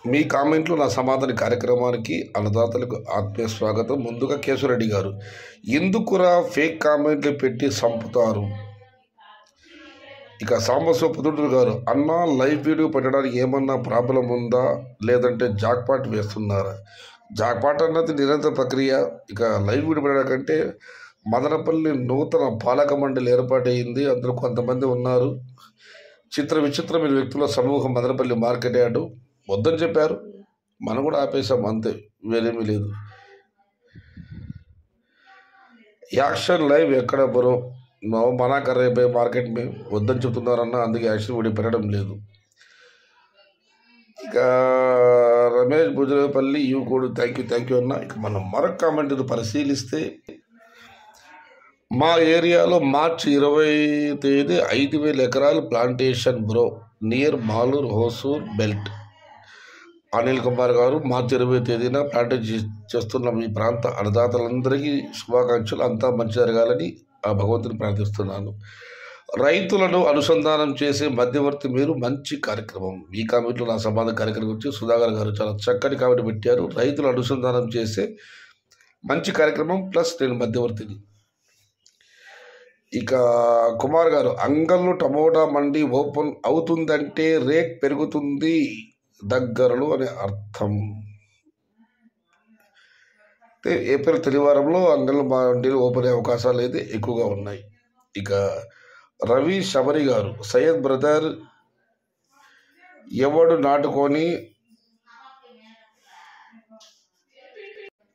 మీ కామెంట్లు నా సమాధాన కార్యక్రమానికి అన్నదాతలకు ఆత్మీయ స్వాగతం. ముందుగా కేశవరెడ్డి గారు, ఎందుకురా ఫేక్ కామెంట్లు పెట్టి చంపుతారు? ఇక సాంబశివపుత్రుడు గారు, అన్న లైవ్ వీడియో పెట్టడానికి ఏమన్నా ప్రాబ్లం ఉందా, లేదంటే జాక్పాట్ వేస్తున్నారా? జాక్పాట్ అన్నది నిరంతర ప్రక్రియ. ఇక లైవ్ వీడియో పెట్టడానికంటే మదనపల్లి నూతన పాలక మండలి ఏర్పాటైంది. అందులో కొంతమంది ఉన్నారు. విచిత్రమైన వ్యక్తుల సమూహం మదనపల్లి మార్కెట్ యార్డు వద్దని చెప్పారు. మనం కూడా ఆపేసాం, అంతే, వేరేమీ లేదు. యాక్షన్ లైవ్ ఎక్కడ బ్రో? మనా కర్ రే మార్కెట్ మే వద్దని చెప్తున్నారన్న, అందుకే యాక్షన్ వీడియో పెట్టడం లేదు. ఇక రమేష్ భుజరేపల్లి యువకుడు, థ్యాంక్ యూ అన్న. ఇక మనం మరొక కామెంట్ పరిశీలిస్తే, మా ఏరియాలో మార్చి 20 తేదీ 5,000 ఎకరాలు plantation bro, near Malur Hosur belt. Anil Kumar గారు, మార్చి 20 తేదీన ప్లాంటేషన్ చేస్తున్న మీ ప్రాంత అన్నదాతలందరికీ శుభాకాంక్షలు. అంతా మంచి జరగాలని ఆ భగవంతుని ప్రార్థిస్తున్నాను. రైతులను అనుసంధానం చేసే మధ్యవర్తి మీరు, మంచి కార్యక్రమం. ఈ కామెంట్లో నా సమాధాన కార్యక్రమం గురించి సుధాకర్ గారు చాలా చక్కటి కామెంట్ పెట్టారు. రైతులు అనుసంధానం చేసే మంచి కార్యక్రమం, ప్లస్ నేను మధ్యవర్తిని. ఇక కుమార్ గారు, అంగళ్ళు టమోటా మండి ఓపెన్ అవుతుందంటే రేట్ పెరుగుతుంది దగ్గరలో అనే అర్థం. ఏప్రిల్ తొలివారంలో అంగళ్ళ మండీలు ఓపెన్ అయ్యే అవకాశాలు అయితే ఎక్కువగా ఉన్నాయి. ఇక రవి శబరి గారు, సయ్యద్ బ్రదర్, ఎవడు నాటుకొని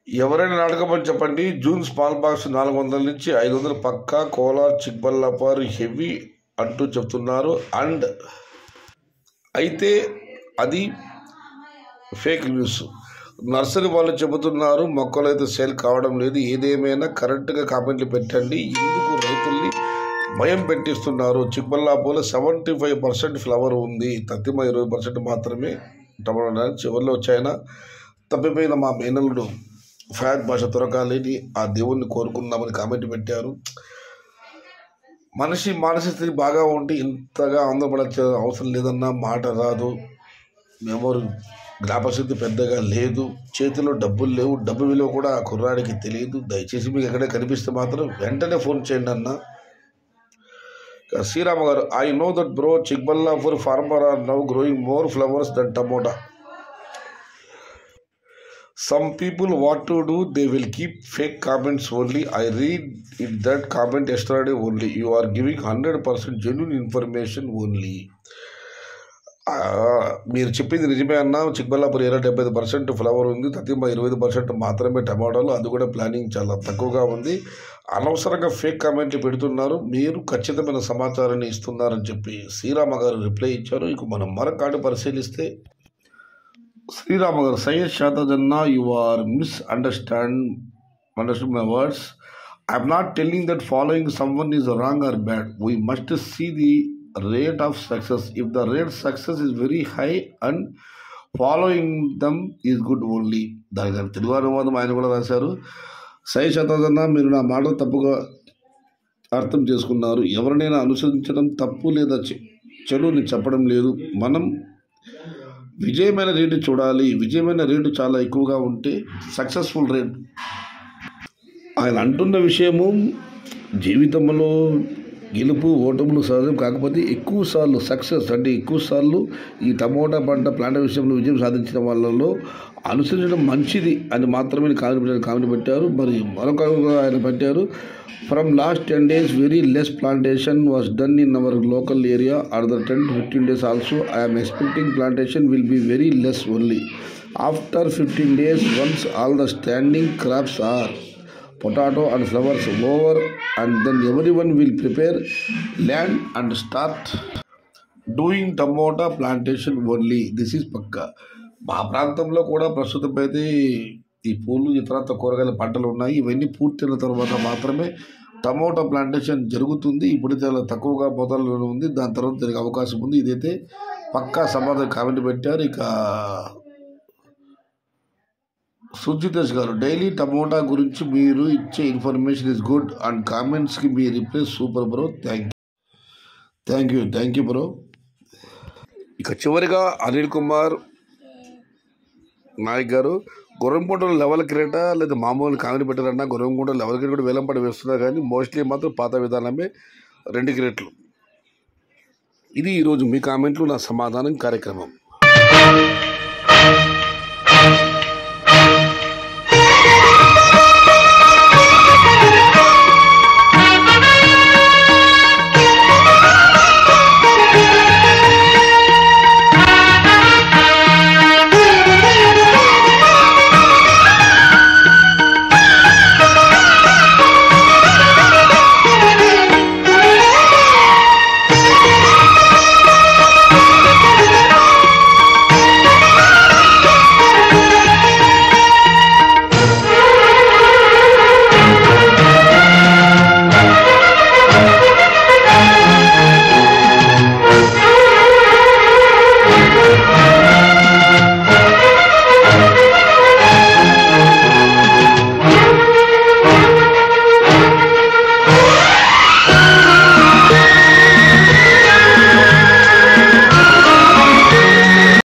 ఎవరైనా నాటకమని చెప్పండి. జూన్ స్మాల్ బాక్స్ 400 నుంచి 500 పక్కా. కోలార్ చిక్బల్లాపూర్ హెవీ అంటూ చెప్తున్నారు. అండ్ అయితే అది ఫేక్ న్యూస్. నర్సరీ వాళ్ళు చెబుతున్నారు మొక్కలు అయితే సేల్ కావడం లేదు. ఏదేమైనా కరెక్ట్గా కామెంట్లు పెట్టండి. ఎందుకు రైతుల్ని భయం పెట్టిస్తున్నారు? చిక్బల్లాపూర్లో 75% ఫ్లవర్ ఉంది, తత్తిమ 20% మాత్రమే టమాటా. చివరిలో వచ్చాయన తప్పిపోయిన మా మేనల్లుడు ఫయాద్ భాష దొరకాలని ఆ దేవుణ్ణి కోరుకుందామని కామెంట్ పెట్టారు. మనిషి మానసిక స్థితి బాగా ఉంటే ఇంతగా ఆందోళన అవసరం లేదన్న మాట రాదు. మెమోరీ జ్ఞాపశక్తి పెద్దగా లేదు, చేతిలో డబ్బులు లేవు, డబ్బు విలువ కూడా ఆ కుర్రాడికి తెలియదు. దయచేసి మీకు ఎక్కడే కనిపిస్తే మాత్రం వెంటనే ఫోన్ చేయండి అన్న. శ్రీరామ గారు, I know that bro, Chikkaballapur farmer are now growing more flowers than tomato. Some people what to do, they will keep fake comments only. I read it that comment yesterday only. You are giving 100% genuine information only. మీరు చెప్పింది నిజమే అన్న. Chikballapur 75% flower ఉంది, తతిమ 20% మాత్రమే టమాటాలు, అది కూడా planning చాలా తక్కువగా ఉంది. అనవసరంగా ఫేక్ కామెంట్లు పెడుతున్నారు, మీరు ఖచ్చితమైన సమాచారాన్ని ఇస్తున్నారని చెప్పి శ్రీరామ గారు రిప్లై ఇచ్చారు. ఇక మనం మరొక కార్డు పరిశీలిస్తే, శ్రీరామ గారు, సయ్యద్ షాతాజన్నా, you are understand my words. I'm not telling that following someone is wrong or bad. We must see the rate of success. If the rate success is very high and following them is good only. దాని తెలుగు అనువాదం ఆయన కూడా రాశారు. సయ్యద్ షాతాజన్నా, మీరు నా మాట తప్పుగా అర్థం చేసుకున్నారు. ఎవరినైనా అనుసరించడం తప్పు లేదా చెడుని చెప్పడం లేదు. మనం విజయమైన రేటు చూడాలి. విజయమైన రేటు చాలా ఎక్కువగా ఉంటే సక్సెస్ఫుల్ రేట్. ఆయన అంటున్న విషయము జీవితంలో గెలుపు ఓటములు సహజం, కాకపోతే ఎక్కువసార్లు సక్సెస్ అంటే ఎక్కువసార్లు ఈ టమోటా పంట ప్లాంట్ విషయంలో విజయం సాధించిన వాళ్ళలో అనుసరించడం మంచిది అని మాత్రమే కామెంట్ పెట్టారు. మరి మరొక ఆయన పెట్టారు, from last 10 days very less plantation was done in our local area. Other 10 to 15 days also I am expecting plantation will be very less only. After 15 days, once all the standing crops are potato and flowers over, and then everyone will prepare land and start doing tomato plantation only. This is పక్కా. మా ప్రాంతంలో కూడా ప్రస్తుతం అయితే ఈ పూలు ఇతరత్ర కూరగాయల పంటలు ఉన్నాయి. ఇవన్నీ పూర్తయిన తర్వాత మాత్రమే టమోటా ప్లాంటేషన్ జరుగుతుంది. ఇప్పుడు చాలా తక్కువగా మొదలు ఉంది, దాని తర్వాత జరిగే అవకాశం ఉంది. ఇదైతే పక్కా సమాధానం కామెంట్ పెట్టారు. ఇక సుజితేష్ గారు, డైలీ టమోటా గురించి మీరు ఇచ్చే ఇన్ఫర్మేషన్ ఇస్ గుడ్ అండ్ కామెంట్స్కి మీ reply super bro. Thank you bro. ఇక చివరిగా అనిల్ కుమార్ నాయక్ గారు, గుర్రంకొండలో లెవెల్ క్రియేటా లేదా మామూలు కాంగ్రెస్ పెట్టారన్నా గుర్రంకొండలో లెవెల్ క్రియేట్ కూడా వేలంపాట వేస్తున్నారు, కానీ మోస్ట్లీ మాత్రం పాత విధానమే 2 క్రియేట్లు. ఇది ఈరోజు మీ కామెంట్లు నా సమాధానం కార్యక్రమం.